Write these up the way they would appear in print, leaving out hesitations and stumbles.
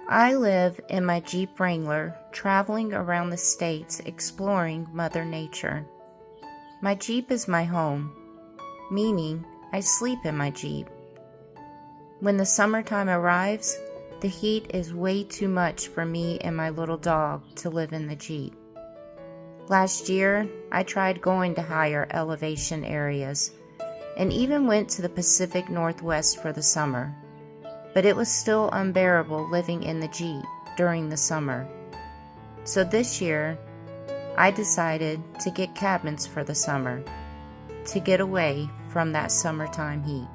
I live in my Jeep Wrangler, traveling around the states exploring Mother Nature. My Jeep is my home, meaning I sleep in my Jeep. When the summertime arrives, the heat is way too much for me and my little dog to live in the Jeep. Last year, I tried going to higher elevation areas and even went to the Pacific Northwest for the summer, but it was still unbearable living in the Jeep during the summer. So this year, I decided to get cabins for the summer to get away from that summertime heat.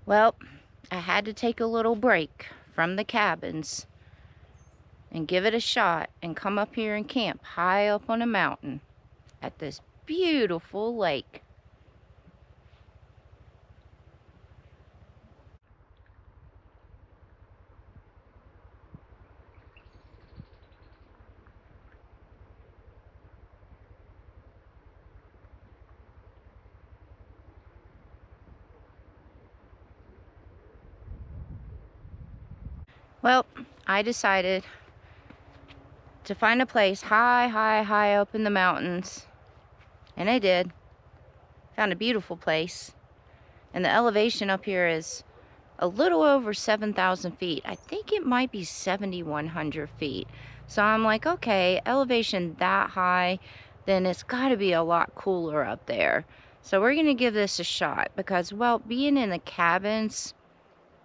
Well, I had to take a little break from the cabins and give it a shot and come up here and camp high up on a mountain at this beautiful lake. Well, I decided to find a place high up in the mountains, and I did. Found a beautiful place, and the elevation up here is a little over 7,000 feet. I think it might be 7,100 feet. So I'm like, okay, elevation that high, then it's got to be a lot cooler up there. So we're going to give this a shot because, well, being in the cabins,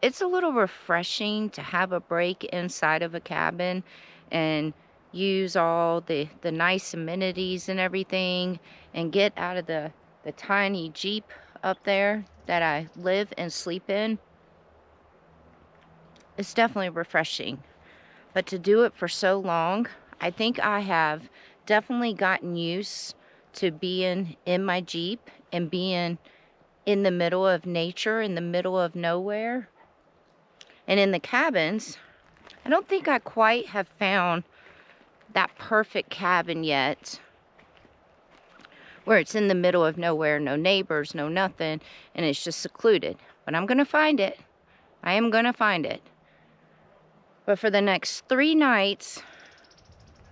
it's a little refreshing to have a break inside of a cabin and use all the nice amenities and everything and get out of the tiny Jeep up there that I live and sleep in. It's definitely refreshing. But to do it for so long, I think I have definitely gotten used to being in my Jeep and being in the middle of nature, in the middle of nowhere. And in the cabins, I don't think I quite have found that perfect cabin yet, where it's in the middle of nowhere, no neighbors, no nothing, and it's just secluded. But I'm going to find it. I am going to find it. But for the next 3 nights,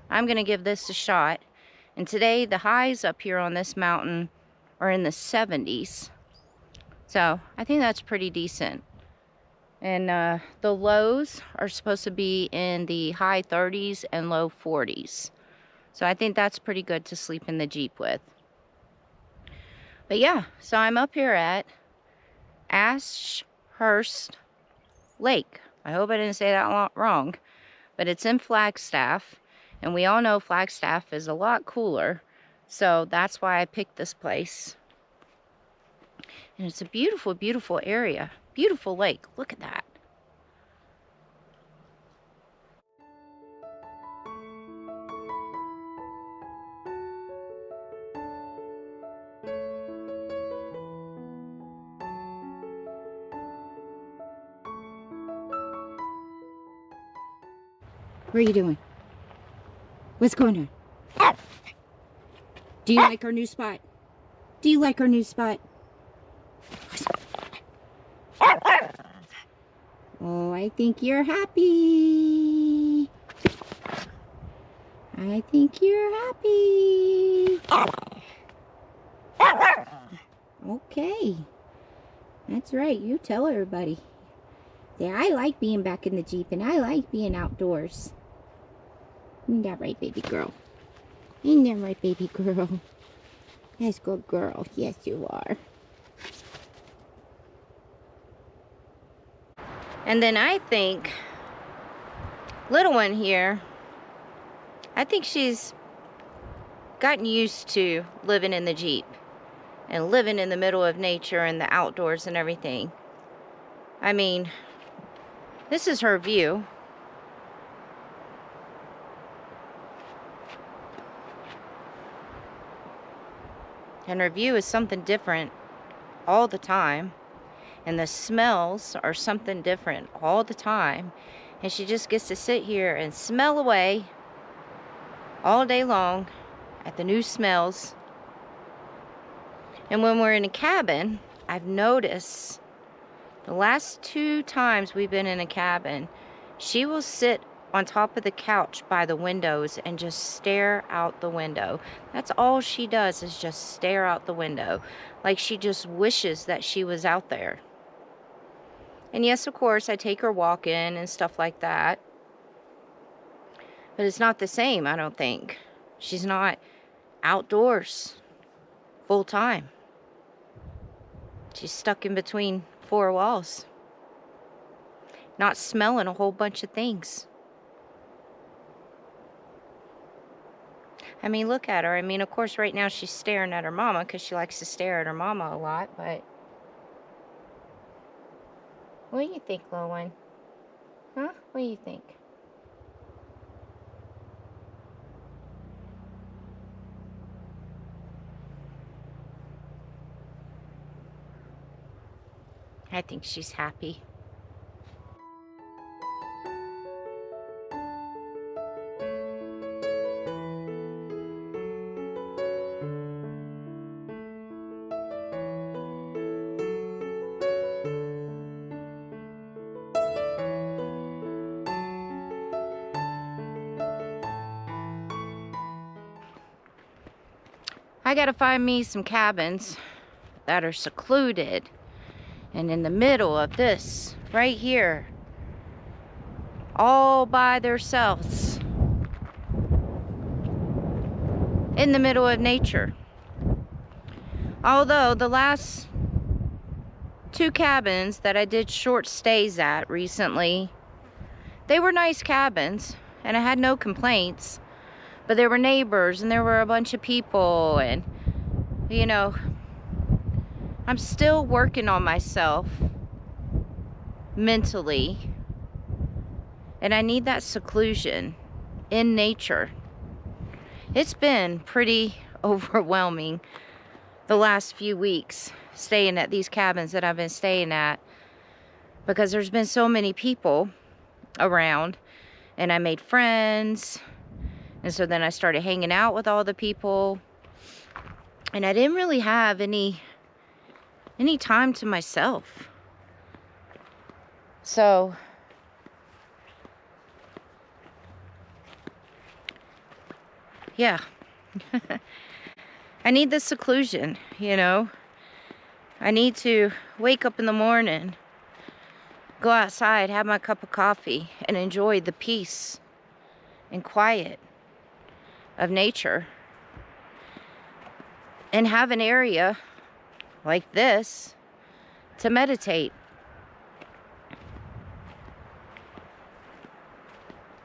I'm gonna give this a shot. And today, the highs up here on this mountain are in the 70s. So I think that's pretty decent. And the lows are supposed to be in the high 30s and low 40s. So I think that's pretty good to sleep in the Jeep with. But yeah, so I'm up here at Ashurst Lake. I hope I didn't say that wrong. But it's in Flagstaff. And we all know Flagstaff is a lot cooler. So that's why I picked this place. And it's a beautiful, beautiful area. Beautiful lake. Look at that. What are you doing? What's going on? Do you like our new spot? Do you like our new spot? Oh, I think you're happy. I think you're happy. Okay. That's right. You tell everybody. Yeah, I like being back in the Jeep and I like being outdoors. Isn't that right, baby girl? Isn't that right, baby girl? Yes, good girl. Yes, you are. And then I think little one here, I think she's gotten used to living in the Jeep and living in the middle of nature and the outdoors and everything. I mean, this is her view. And her view is something different all the time. And the smells are something different all the time. And she just gets to sit here and smell away all day long at the new smells. And when we're in a cabin, I've noticed the last 2 times we've been in a cabin, she will sit on top of the couch by the windows and just stare out the window. That's all she does, is just stare out the window. Like she just wishes that she was out there. And yes, of course, I take her walking and stuff like that. But it's not the same, I don't think. She's not outdoors full time. She's stuck in between 4 walls. Not smelling a whole bunch of things. I mean, look at her. I mean, of course, right now she's staring at her mama because she likes to stare at her mama a lot, but... What do you think, little one? Huh? What do you think? I think she's happy. I gotta find me some cabins that are secluded and in the middle of this right here, all by themselves in the middle of nature. Although the last 2 cabins that I did short stays at recently, they were nice cabins and I had no complaints. But there were neighbors and there were a bunch of people, and you know, I'm still working on myself mentally, and I need that seclusion in nature. It's been pretty overwhelming the last few weeks staying at these cabins that I've been staying at, because there's been so many people around and I made friends. And so then I started hanging out with all the people. And I didn't really have any time to myself. So yeah. I need the seclusion, you know. I need to wake up in the morning, go outside, have my cup of coffee, and enjoy the peace and quiet of nature. And have an area like this to meditate.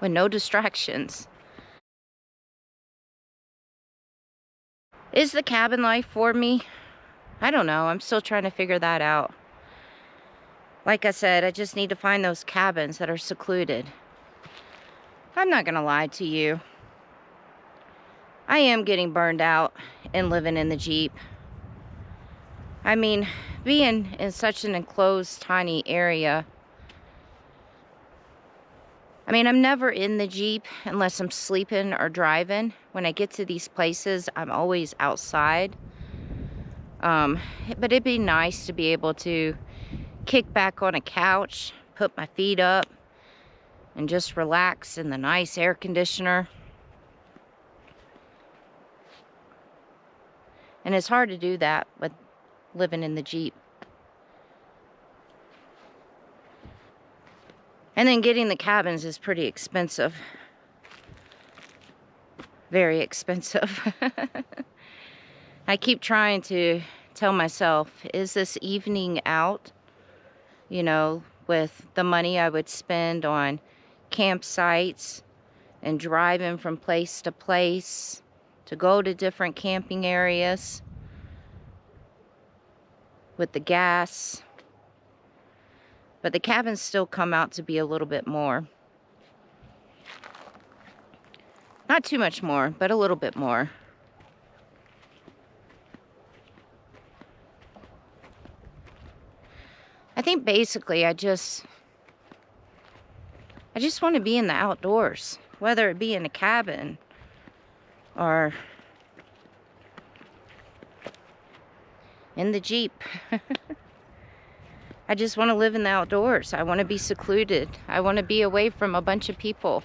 With no distractions. Is the cabin life for me? I don't know. I'm still trying to figure that out. Like I said, I just need to find those cabins that are secluded. I'm not gonna lie to you. I am getting burned out and living in the Jeep. I mean, being in such an enclosed, tiny area. I mean, I'm never in the Jeep unless I'm sleeping or driving. When I get to these places, I'm always outside. But it'd be nice to be able to kick back on a couch, put my feet up, and just relax in the nice air conditioner. And it's hard to do that with living in the Jeep. And then getting the cabins is pretty expensive. Very expensive. I keep trying to tell myself, is this evening out? You know, with the money I would spend on campsites and driving from place to place to go to different camping areas with the gas. But the cabins still come out to be a little bit more. Not too much more, but a little bit more. I think basically I just want to be in the outdoors, whether it be in a cabin or in the Jeep. I just want to live in the outdoors. I want to be secluded. I want to be away from a bunch of people.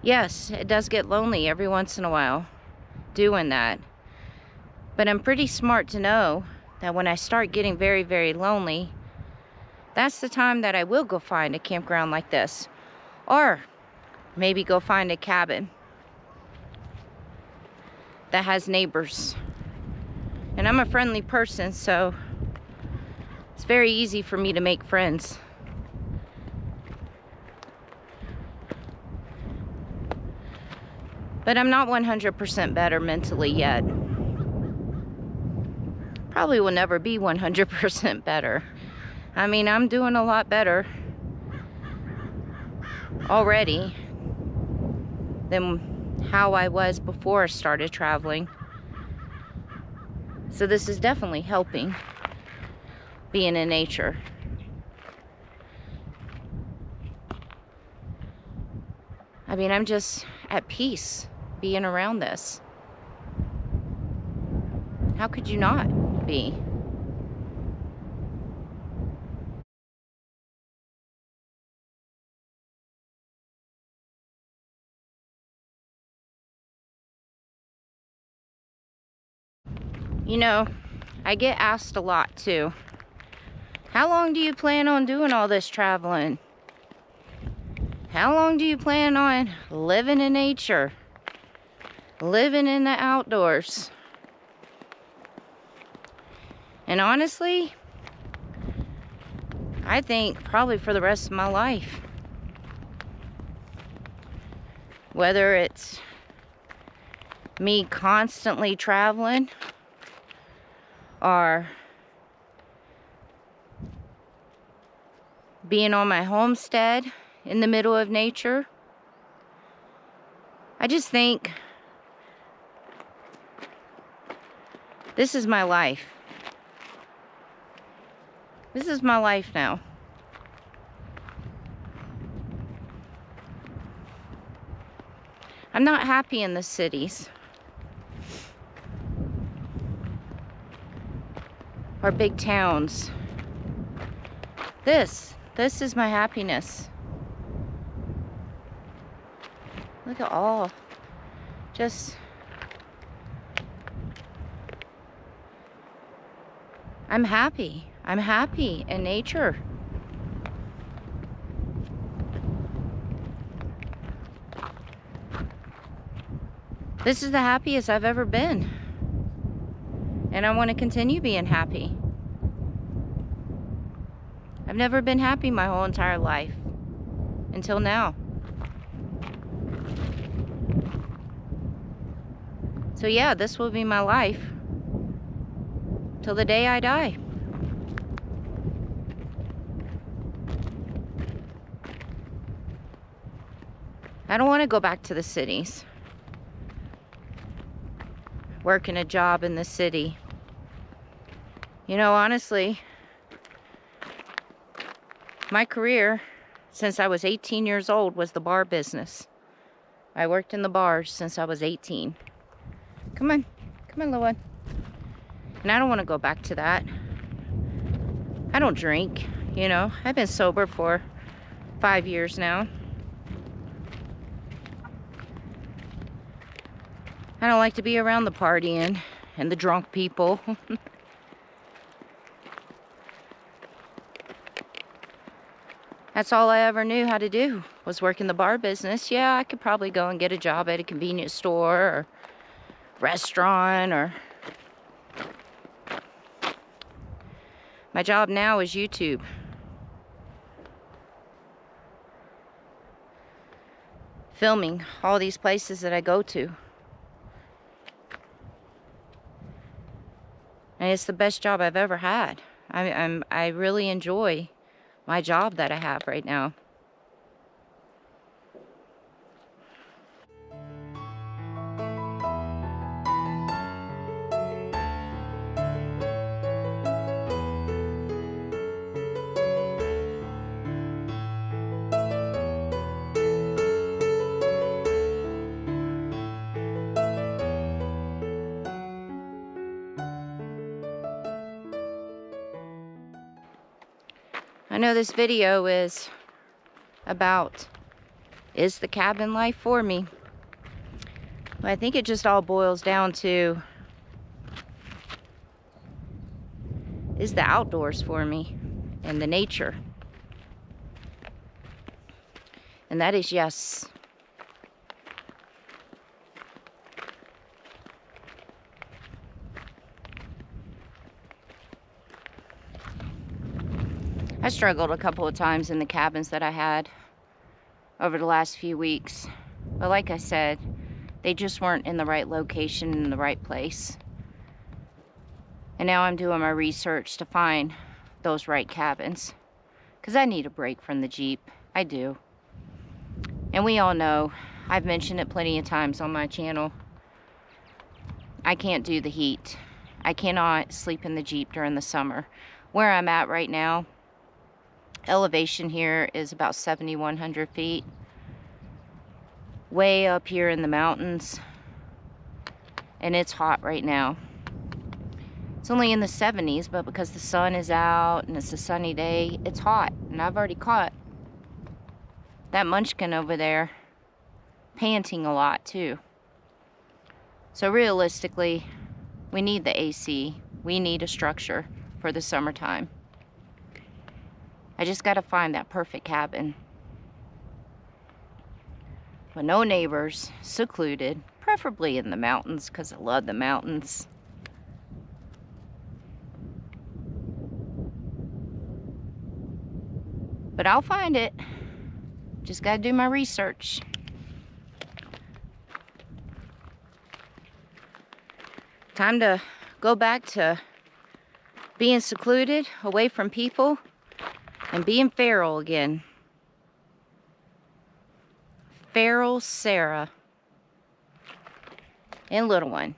Yes, it does get lonely every once in a while doing that. But I'm pretty smart to know that when I start getting very, very lonely, that's the time that I will go find a campground like this. Or maybe go find a cabin that has neighbors. And I'm a friendly person, so it's very easy for me to make friends. But I'm not 100% better mentally yet. Probably will never be 100% better. I mean, I'm doing a lot better already than how I was before I started traveling. So this is definitely helping, being in nature. I mean, I'm just at peace being around this. How could you not be? You know, I get asked a lot too. How long do you plan on doing all this traveling? How long do you plan on living in nature? Living in the outdoors? And honestly, I think probably for the rest of my life. Whether it's me constantly traveling or being on my homestead in the middle of nature. I just think this is my life. This is my life now. I'm not happy in the cities or big towns. This is my happiness. Look Look at all. Just... I'm happy. I'm happy in nature. This is the happiest I've ever been. And I want to continue being happy. I've never been happy my whole entire life. Until now. So yeah, this will be my life. Till the day I die. I don't want to go back to the cities. Working a job in the city. You know, honestly, my career since I was 18 years old was the bar business. I worked in the bars since I was 18. Come on, little one. And I don't want to go back to that. I don't drink, you know. I've been sober for 5 years now. I don't like to be around the partying and the drunk people. That's all I ever knew how to do, was work in the bar business. Yeah, I could probably go and get a job at a convenience store or restaurant or... My job now is YouTube. Filming all these places that I go to. And it's the best job I've ever had. I really enjoy my job that I have right now. I know this video is about, is the cabin life for me? But I think it just all boils down to, is the outdoors for me and the nature? And that is yes. I struggled a couple of times in the cabins that I had over the last few weeks. But like I said, they just weren't in the right location, in the right place. And now I'm doing my research to find those right cabins. Because I need a break from the Jeep. I do. And we all know, I've mentioned it plenty of times on my channel, I can't do the heat. I cannot sleep in the Jeep during the summer. Where I'm at right now, elevation here is about 7,100 feet. Way up here in the mountains. And it's hot right now. It's only in the 70s, but because the sun is out and it's a sunny day, it's hot. And I've already caught that munchkin over there panting a lot too. So realistically, we need the AC. We need a structure for the summertime. I just gotta find that perfect cabin. With no neighbors, secluded, preferably in the mountains because I love the mountains. But I'll find it. Just gotta do my research. Time to go back to being secluded, away from people, and being feral again. Feral Sarah and little one.